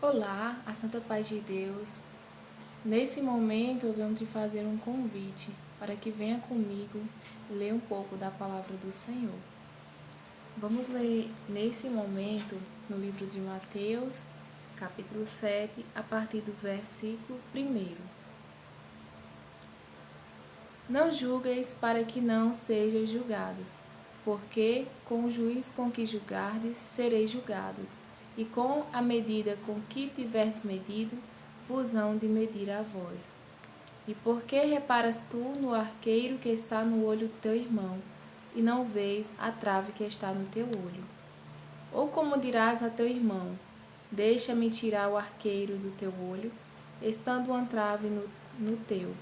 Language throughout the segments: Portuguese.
Olá, a Santa Paz de Deus. Nesse momento eu venho te fazer um convite para que venha comigo ler um pouco da palavra do Senhor. Vamos ler nesse momento no livro de Mateus, capítulo 7, a partir do versículo 1. Não julgueis para que não sejam julgados, porque com o juiz com que julgardes sereis julgados, e com a medida com que tiverdes medido, vos hão de medir a vós. E por que reparas tu no arqueiro que está no olho do teu irmão, e não vês a trave que está no teu olho? Ou como dirás a teu irmão, deixa-me tirar o arqueiro do teu olho, estando uma trave no teu?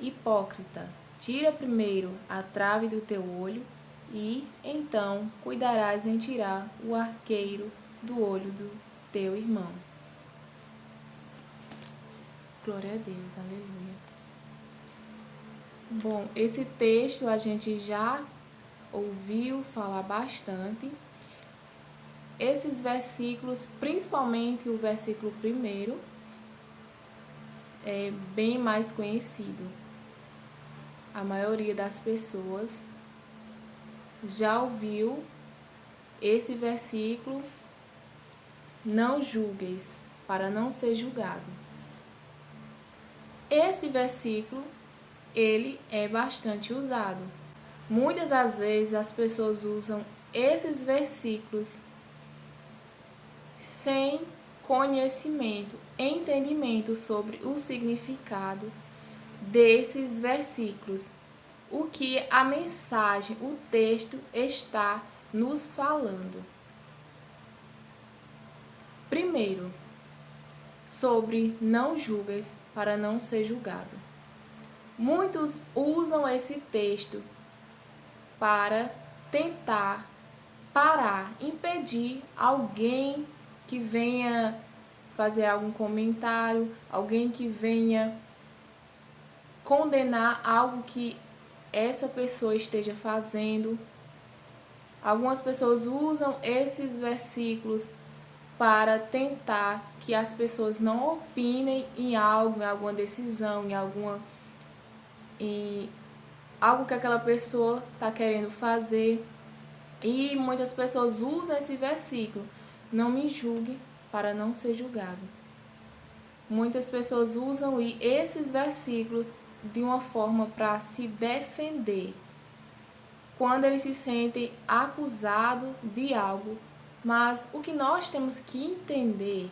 Hipócrita, tira primeiro a trave do teu olho, e então cuidarás em tirar o arqueiro do olho do teu irmão. Glória a Deus, aleluia. Bom, esse texto a gente já ouviu falar bastante. Esses versículos, principalmente o versículo 1, é bem mais conhecido. A maioria das pessoas já ouviu esse versículo: não julgueis, para não ser julgado. Esse versículo, ele é bastante usado. Muitas das vezes as pessoas usam esses versículos sem conhecimento, entendimento sobre o significado desses versículos, o que a mensagem, o texto está nos falando. Primeiro, sobre não julgues para não ser julgado. Muitos usam esse texto para tentar parar, impedir alguém que venha fazer algum comentário, alguém que venha condenar algo que essa pessoa esteja fazendo. Algumas pessoas usam esses versículos para tentar que as pessoas não opinem em algo, em alguma decisão, em algo que aquela pessoa está querendo fazer. E muitas pessoas usam esse versículo: não me julgue para não ser julgado. Muitas pessoas usam esses versículos de uma forma para se defender, quando eles se sentem acusados de algo. Mas o que nós temos que entender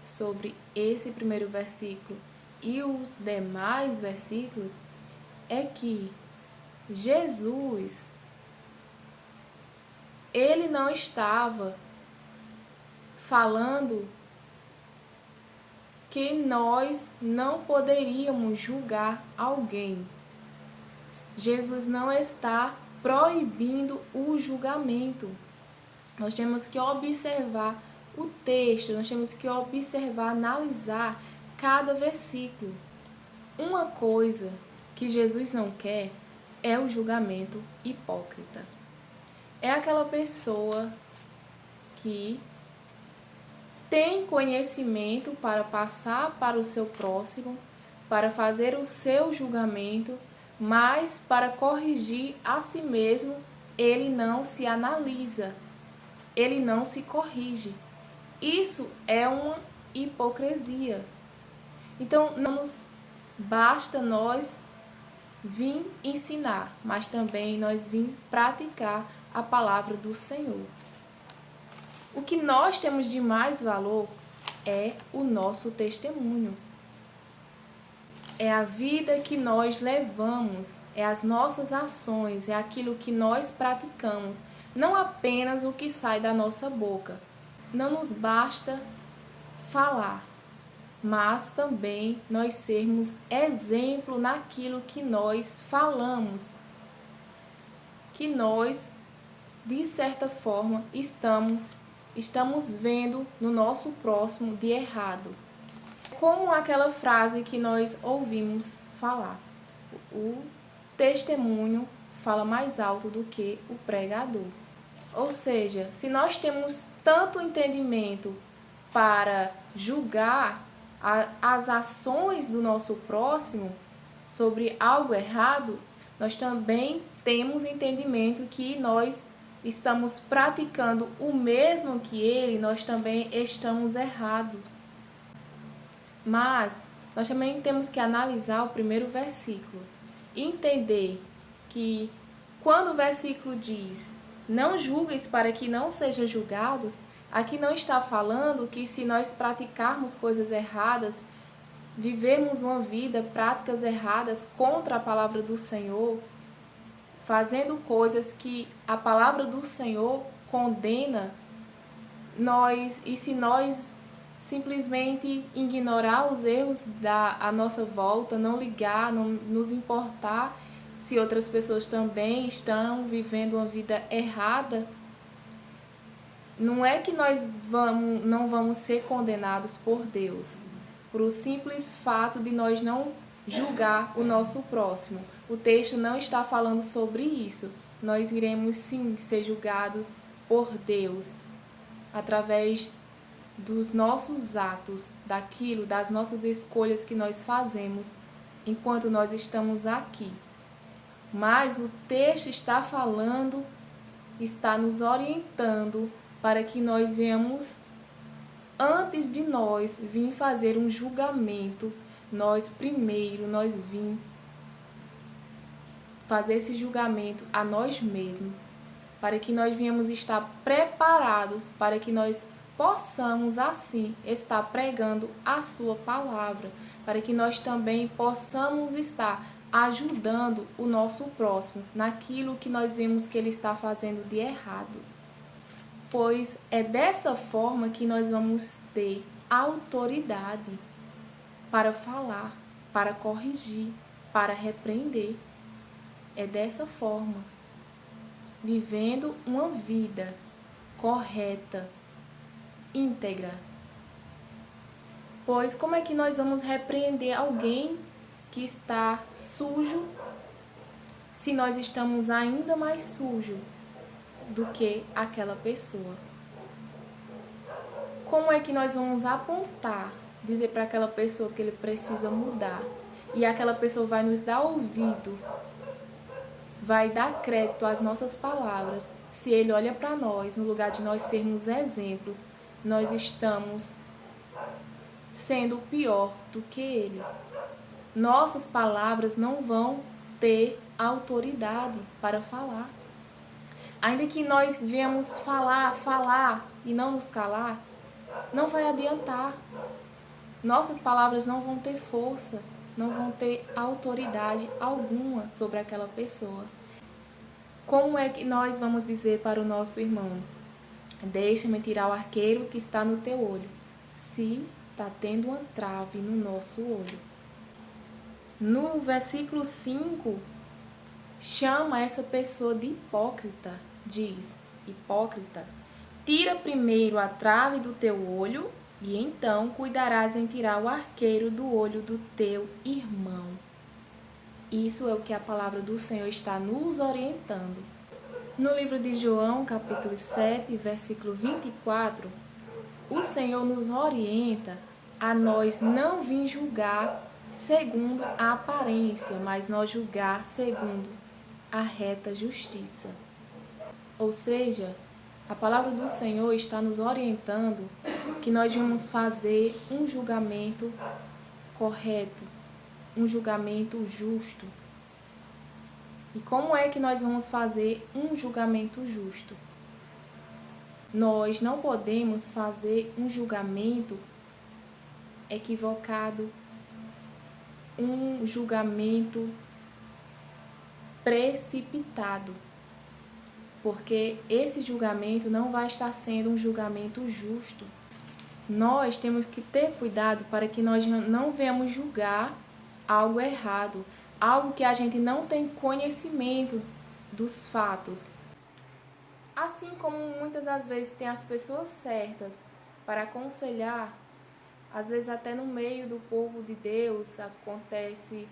sobre esse primeiro versículo e os demais versículos é que Jesus, ele não estava falando que nós não poderíamos julgar alguém. Jesus não está proibindo o julgamento. Nós temos que observar o texto, nós temos que observar, analisar cada versículo. Uma coisa que Jesus não quer é o julgamento hipócrita. É aquela pessoa que tem conhecimento para passar para o seu próximo, para fazer o seu julgamento, mas para corrigir a si mesmo, ele não se analisa, ele não se corrige. Isso é uma hipocrisia. Então, não nos basta nós vir ensinar, mas também nós vir praticar a palavra do Senhor. O que nós temos de mais valor é o nosso testemunho. É a vida que nós levamos, é as nossas ações, é aquilo que nós praticamos, não apenas o que sai da nossa boca. Não nos basta falar, mas também nós sermos exemplo naquilo que nós falamos, que nós, de certa forma, estamos vendo no nosso próximo de errado. Como aquela frase que nós ouvimos falar: o testemunho fala mais alto do que o pregador. Ou seja, se nós temos tanto entendimento para julgar as ações do nosso próximo sobre algo errado, nós também temos entendimento que nós estamos praticando o mesmo que ele, nós também estamos errados. Mas nós também temos que analisar o primeiro versículo e entender que quando o versículo diz: não julgues para que não sejam julgados, aqui não está falando que se nós praticarmos coisas erradas, vivermos uma vida, práticas erradas contra a palavra do Senhor, fazendo coisas que a palavra do Senhor condena, e se nós simplesmente ignorar os erros à nossa volta, não ligar, não nos importar se outras pessoas também estão vivendo uma vida errada, não é que nós não vamos ser condenados por Deus, por o simples fato de nós não julgar o nosso próximo. O texto não está falando sobre isso. Nós iremos sim ser julgados por Deus através dos nossos atos, das nossas escolhas que nós fazemos enquanto nós estamos aqui. Mas o texto está falando, está nos orientando para que nós venhamos, antes de nós vir fazer um julgamento, nós vim fazer esse julgamento a nós mesmos, para que nós venhamos estar preparados, para que nós possamos assim estar pregando a sua palavra, para que nós também possamos estar ajudando o nosso próximo naquilo que nós vemos que ele está fazendo de errado. Pois é dessa forma que nós vamos ter autoridade para falar, para corrigir, para repreender. É dessa forma, vivendo uma vida correta, íntegra. Pois como é que nós vamos repreender alguém que está sujo, se nós estamos ainda mais sujos do que aquela pessoa? Como é que nós vamos apontar, dizer para aquela pessoa que ele precisa mudar, e aquela pessoa vai nos dar ouvido, vai dar crédito às nossas palavras, se ele olha para nós, no lugar de nós sermos exemplos, nós estamos sendo pior do que ele? Nossas palavras não vão ter autoridade para falar. Ainda que nós venhamos falar e não nos calar, não vai adiantar. Nossas palavras não vão ter força, não vão ter autoridade alguma sobre aquela pessoa. Como é que nós vamos dizer para o nosso irmão: deixa-me tirar o arqueiro que está no teu olho, se está tendo uma trave no nosso olho? No versículo 5, chama essa pessoa de hipócrita. Diz: hipócrita, tira primeiro a trave do teu olho, e então cuidarás em tirar o arqueiro do olho do teu irmão. Isso é o que a palavra do Senhor está nos orientando. No livro de João, capítulo 7, versículo 24, o Senhor nos orienta a nós não vir julgar segundo a aparência, mas nós julgar segundo a reta justiça. Ou seja, a palavra do Senhor está nos orientando que nós vamos fazer um julgamento correto, um julgamento justo. E como é que nós vamos fazer um julgamento justo? Nós não podemos fazer um julgamento equivocado, um julgamento precipitado, porque esse julgamento não vai estar sendo um julgamento justo. Nós temos que ter cuidado para que nós não venhamos julgar algo errado, algo que a gente não tem conhecimento dos fatos. Assim como muitas das vezes tem as pessoas certas para aconselhar, às vezes até no meio do povo de Deus acontece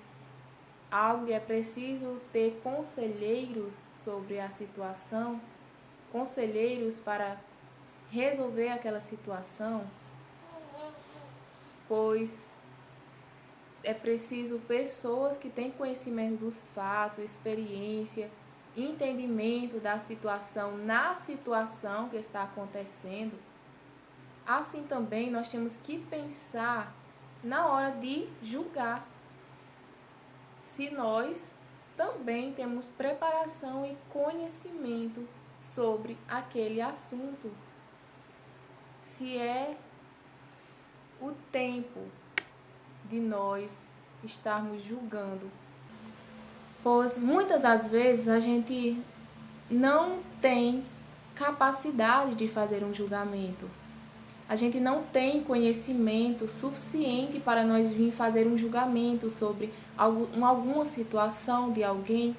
algo e é preciso ter conselheiros sobre a situação, conselheiros para resolver aquela situação. pois é preciso pessoas que têm conhecimento dos fatos, experiência, entendimento da situação na situação que está acontecendo. Assim também nós temos que pensar na hora de julgar se nós também temos preparação e conhecimento sobre aquele assunto, se é o tempo de nós estarmos julgando. Pois muitas das vezes a gente não tem capacidade de fazer um julgamento. A gente não tem conhecimento suficiente para nós vir fazer um julgamento sobre alguma situação de alguém,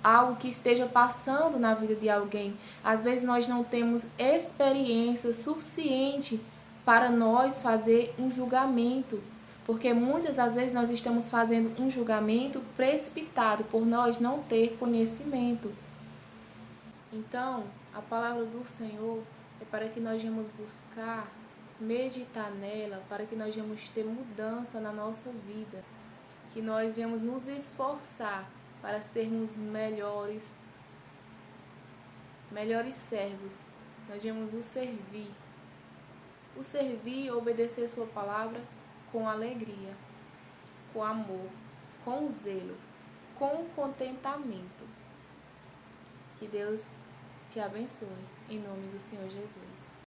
algo que esteja passando na vida de alguém. Às vezes nós não temos experiência suficiente para nós fazer um julgamento, porque muitas das vezes nós estamos fazendo um julgamento precipitado por nós não ter conhecimento. Então, a palavra do Senhor é para que nós venhamos buscar, meditar nela, para que nós venhamos ter mudança na nossa vida, que nós venhamos nos esforçar para sermos melhores servos. Nós venhamos o servir, obedecer sua palavra com alegria, com amor, com zelo, com contentamento. Que Deus te abençoe, em nome do Senhor Jesus.